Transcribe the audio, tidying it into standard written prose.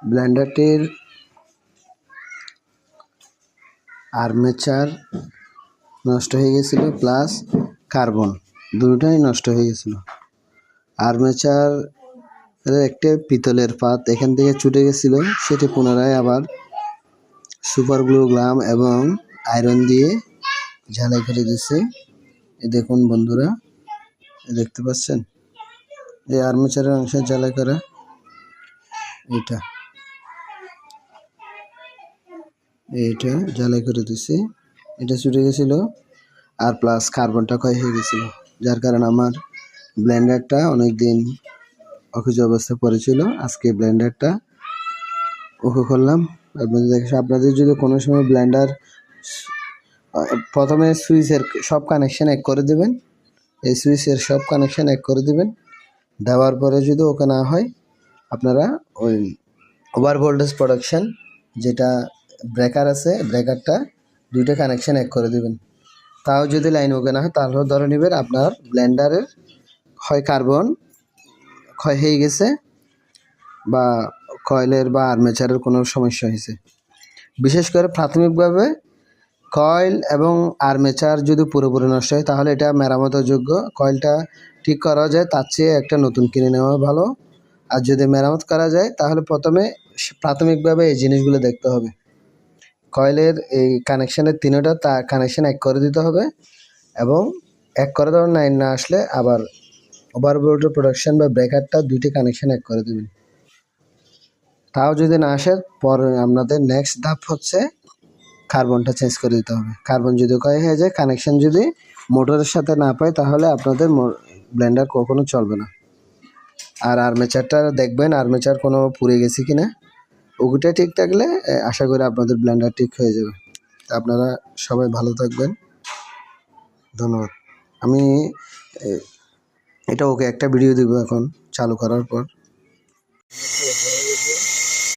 ব্লেন্ডারটির armature নষ্ট হয়ে গেছিল, প্লাস কার্বন দুটোই নষ্ট হয়ে গেছিল। আর্মেচার একটা পিতলের পাত এখান থেকে ছুটে গেছিল, সেটি পুনরায় আবার সুপার গ্লু গ্লাম এবং আয়রন দিয়ে ঝালাই করে দিয়েছে। দেখুন বন্ধুরা, দেখতে পাচ্ছেন এই আর্মেচারের অংশ ঝালাই করা, এইটা ঝালাই করে দিয়েছে। এটা ছুটে গেছিল আর প্লাস কার্বনটা ক্ষয় হয়ে গেছিল, যার কারণে আমার ব্লেন্ডারটা অনেকদিন অকেজ অবস্থায় পড়েছিল। আজকে ব্লেন্ডারটা ওকে করলাম। আপনাদের যদি কোনো সময় ব্লেন্ডার প্রথমে সুইচের সব কানেকশান এক করে দেবেন, এই সুইচের সব কানেকশান এক করে দেবেন। দেওয়ার পরে যদি ওকে না হয়, আপনারা ওই ওভার ভোল্টেজ প্রোডাকশান যেটা ব্রেকার আছে, ব্রেকারটা দুইটা কানেকশান এক করে দেবেন। তাও যদি লাইন ওকে না হয়, তাহলে ধরে নেবেন আপনার ব্লেন্ডারের হয় কার্বন ক্ষয় হয়ে গেছে বা কয়েলের বা আর্মেচারের কোনো সমস্যা হয়েছে। বিশেষ করে প্রাথমিকভাবে কয়েল এবং আর্মেচার যদি পুরোপুরি নষ্ট হয়, তাহলে এটা মেরামতের যোগ্য। কয়েলটা ঠিক করা যায়, তার চেয়ে একটা নতুন কিনে নেওয়া ভালো। আর যদি মেরামত করা যায়, তাহলে প্রথমে প্রাথমিকভাবে এই জিনিসগুলো দেখতে হবে। কয়েলের এই কানেকশানের তিনটা কানেকশান এক করে দিতে হবে, এবং এক করে দেওয়ার লাইন না আসলে আবার ওভার ভোল্টেজ প্রোডাকশান বা ব্রেকারটা দুইটি কানেকশান এক করে দেবেন। তাও যদি না আসে, পরে আপনাদের নেক্সট ধাপ হচ্ছে কার্বনটা চেঞ্জ করে দিতে হবে। কার্বন যদি ক্ষয় হয়ে যায়, কানেকশান যদি মোটরের সাথে না পায়, তাহলে আপনাদের ব্লেন্ডার কখনো চলবে না। আর আর্মেচারটা দেখবেন, আর্মেচার কোনো পুড়ে গেছে কিনা, ওগুটা ঠিক থাকলে আশা করি আপনাদের ব্লেন্ডার ঠিক হয়ে যাবে। আপনারা সবাই ভালো থাকবেন, ধন্যবাদ। আমি এটা ওকে একটা ভিডিও দিব এখন চালু করার পর।